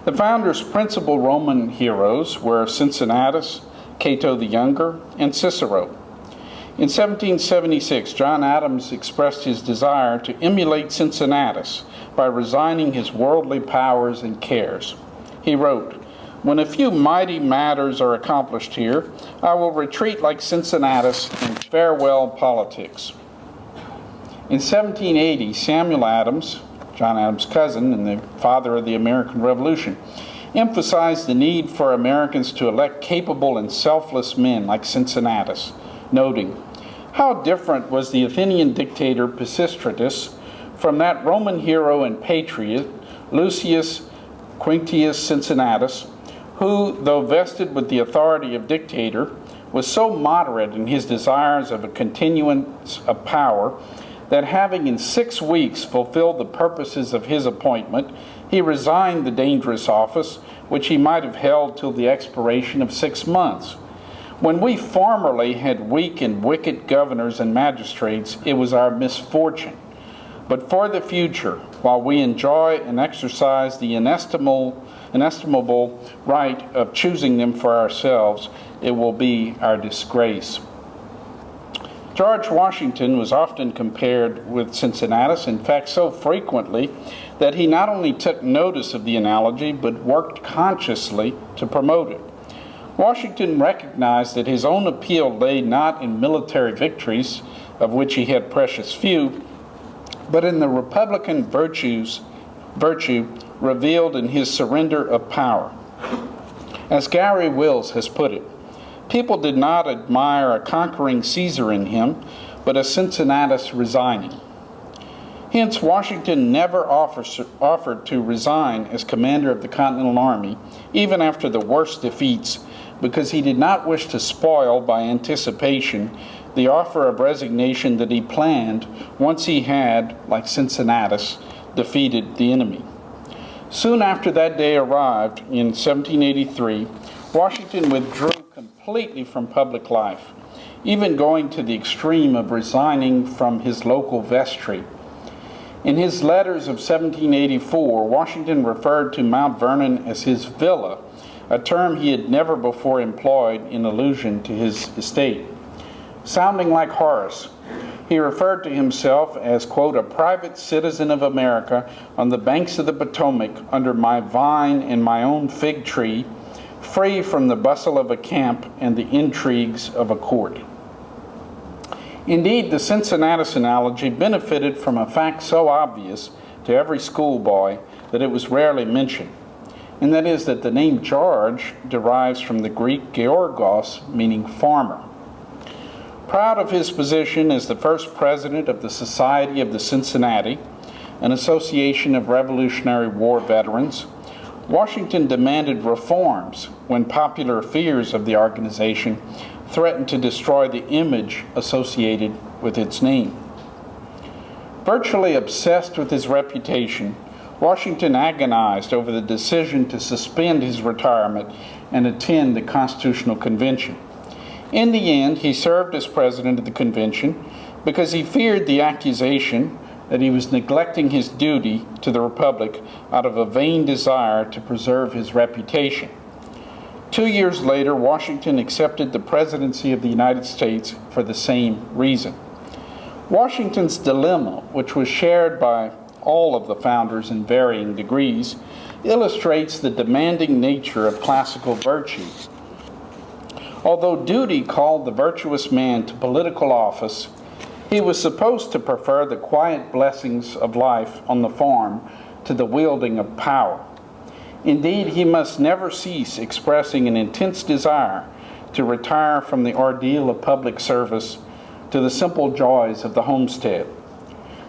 The founder's principal Roman heroes were Cincinnatus, Cato the Younger, and Cicero. In 1776, John Adams expressed his desire to emulate Cincinnatus by resigning his worldly powers and cares. He wrote, "When a few mighty matters are accomplished here, I will retreat like Cincinnatus and farewell politics." In 1780, Samuel Adams, John Adams' cousin and the father of the American Revolution, emphasized the need for Americans to elect capable and selfless men like Cincinnatus, noting, "How different was the Athenian dictator Pisistratus from that Roman hero and patriot, Lucius Quinctius Cincinnatus, who, though vested with the authority of dictator, was so moderate in his desires of a continuance of power that having in 6 weeks fulfilled the purposes of his appointment, he resigned the dangerous office which he might have held till the expiration of 6 months. When we formerly had weak and wicked governors and magistrates, it was our misfortune. But for the future, while we enjoy and exercise the inestimable right of choosing them for ourselves, it will be our disgrace." George Washington was often compared with Cincinnatus, in fact so frequently that he not only took notice of the analogy but worked consciously to promote it. Washington recognized that his own appeal lay not in military victories, of which he had precious few, but in the republican virtue revealed in his surrender of power. As Gary Wills has put it, people did not admire a conquering Caesar in him, but a Cincinnatus resigning. Hence, Washington never offered to resign as commander of the Continental Army, even after the worst defeats, because he did not wish to spoil by anticipation the offer of resignation that he planned once he had, like Cincinnatus, defeated the enemy. Soon after that day arrived, in 1783, Washington withdrew completely from public life, even going to the extreme of resigning from his local vestry. In his letters of 1784, Washington referred to Mount Vernon as his villa, a term he had never before employed in allusion to his estate. Sounding like Horace, he referred to himself as, quote, "a private citizen of America on the banks of the Potomac under my vine and my own fig tree, free from the bustle of a camp and the intrigues of a court." Indeed, the Cincinnatus analogy benefited from a fact so obvious to every schoolboy that it was rarely mentioned, and that is that the name George derives from the Greek Georgos, meaning farmer. Proud of his position as the first president of the Society of the Cincinnati, an association of Revolutionary War veterans, Washington demanded reforms when popular fears of the organization threatened to destroy the image associated with its name. Virtually obsessed with his reputation, Washington agonized over the decision to suspend his retirement and attend the Constitutional Convention. In the end, he served as president of the convention because he feared the accusation that he was neglecting his duty to the Republic out of a vain desire to preserve his reputation. 2 years later, Washington accepted the presidency of the United States for the same reason. Washington's dilemma, which was shared by all of the founders in varying degrees, illustrates the demanding nature of classical virtue. Although duty called the virtuous man to political office, he was supposed to prefer the quiet blessings of life on the farm to the wielding of power. Indeed, he must never cease expressing an intense desire to retire from the ordeal of public service to the simple joys of the homestead.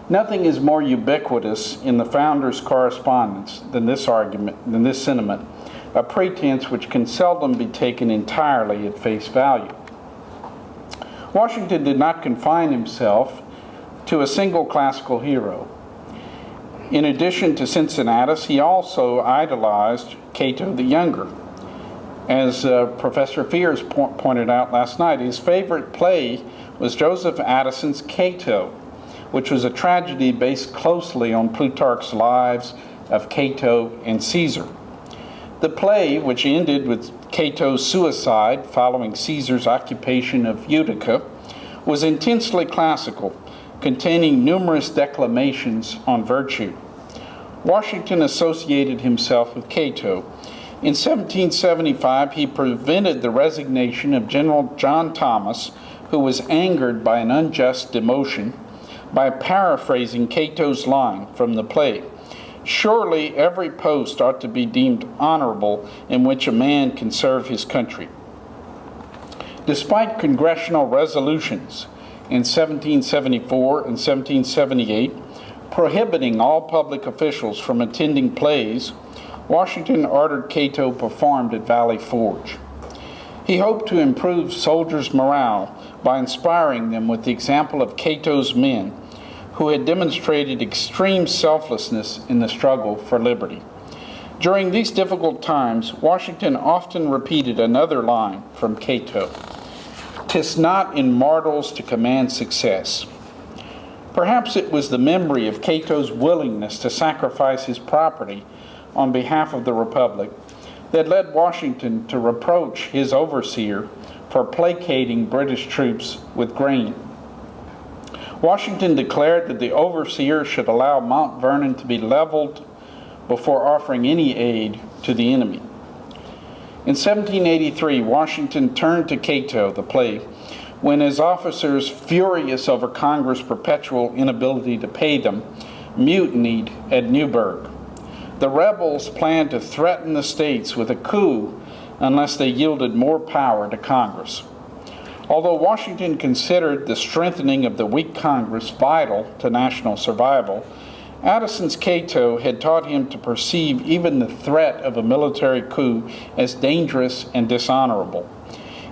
Nothing is more ubiquitous in the founders' correspondence than this sentiment, a pretense which can seldom be taken entirely at face value. Washington did not confine himself to a single classical hero. In addition to Cincinnatus, he also idolized Cato the Younger. As Professor Fears pointed out last night, his favorite play was Joseph Addison's Cato, which was a tragedy based closely on Plutarch's lives of Cato and Caesar. The play, which ended with Cato's suicide following Caesar's occupation of Utica, was intensely classical, containing numerous declamations on virtue. Washington associated himself with Cato. In 1775, he prevented the resignation of General John Thomas, who was angered by an unjust demotion, by paraphrasing Cato's line from the play. Surely every post ought to be deemed honorable in which a man can serve his country. Despite congressional resolutions in 1774 and 1778 prohibiting all public officials from attending plays, Washington ordered Cato performed at Valley Forge. He hoped to improve soldiers' morale by inspiring them with the example of Cato's men, who had demonstrated extreme selflessness in the struggle for liberty. During these difficult times, Washington often repeated another line from Cato: "'Tis not in mortals to command success." Perhaps it was the memory of Cato's willingness to sacrifice his property on behalf of the Republic that led Washington to reproach his overseer for placating British troops with grain. Washington declared that the overseer should allow Mount Vernon to be leveled before offering any aid to the enemy. In 1783, Washington turned to Cato, the play, when his officers, furious over Congress' perpetual inability to pay them, mutinied at Newburgh. The rebels planned to threaten the states with a coup unless they yielded more power to Congress. Although Washington considered the strengthening of the weak Congress vital to national survival, Addison's Cato had taught him to perceive even the threat of a military coup as dangerous and dishonorable.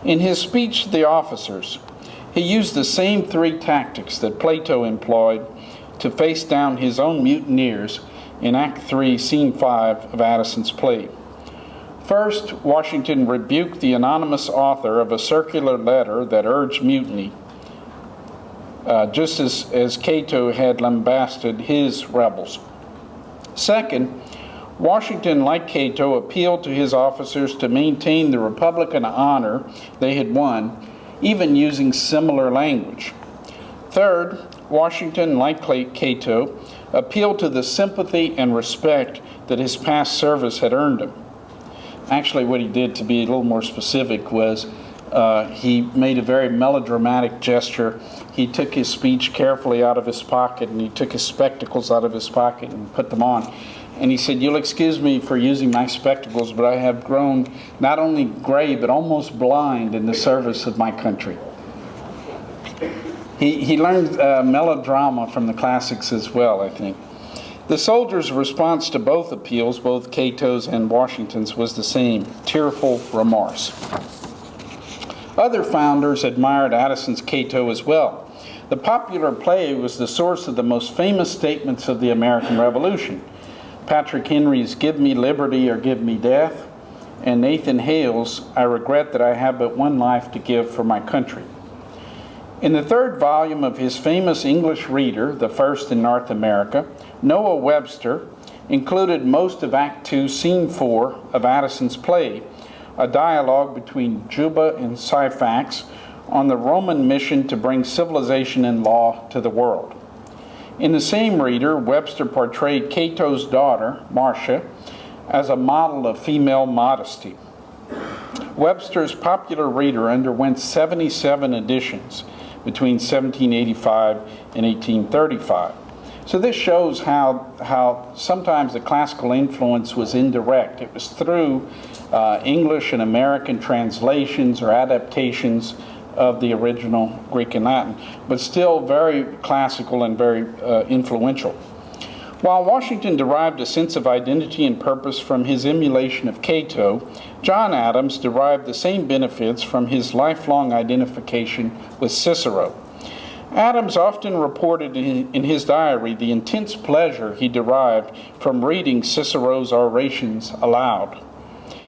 In his speech to the officers, he used the same three tactics that Plato employed to face down his own mutineers in Act 3, Scene 5 of Addison's play. First, Washington rebuked the anonymous author of a circular letter that urged mutiny, just as Cato had lambasted his rebels. Second, Washington, like Cato, appealed to his officers to maintain the Republican honor they had won, even using similar language. Third, Washington, like Cato, appealed to the sympathy and respect that his past service had earned him. Actually, what he did, to be a little more specific, was he made a very melodramatic gesture. He took his speech carefully out of his pocket, and he took his spectacles out of his pocket and put them on. And he said, "You'll excuse me for using my spectacles, but I have grown not only gray, but almost blind in the service of my country." He learned melodrama from the classics as well, I think. The soldiers' response to both appeals, both Cato's and Washington's, was the same: tearful remorse. Other founders admired Addison's Cato as well. The popular play was the source of the most famous statements of the American Revolution: Patrick Henry's "Give me liberty or give me death," and Nathan Hale's "I regret that I have but one life to give for my country." In the third volume of his famous English Reader, the first in North America, Noah Webster included most of Act 2, Scene 4 of Addison's play, a dialogue between Juba and Syphax on the Roman mission to bring civilization and law to the world. In the same reader, Webster portrayed Cato's daughter, Marcia, as a model of female modesty. Webster's popular reader underwent 77 editions between 1785 and 1835. So this shows how sometimes the classical influence was indirect. It was through English and American translations or adaptations of the original Greek and Latin, but still very classical and very influential. While Washington derived a sense of identity and purpose from his emulation of Cato, John Adams derived the same benefits from his lifelong identification with Cicero. Adams often reported in his diary the intense pleasure he derived from reading Cicero's orations aloud.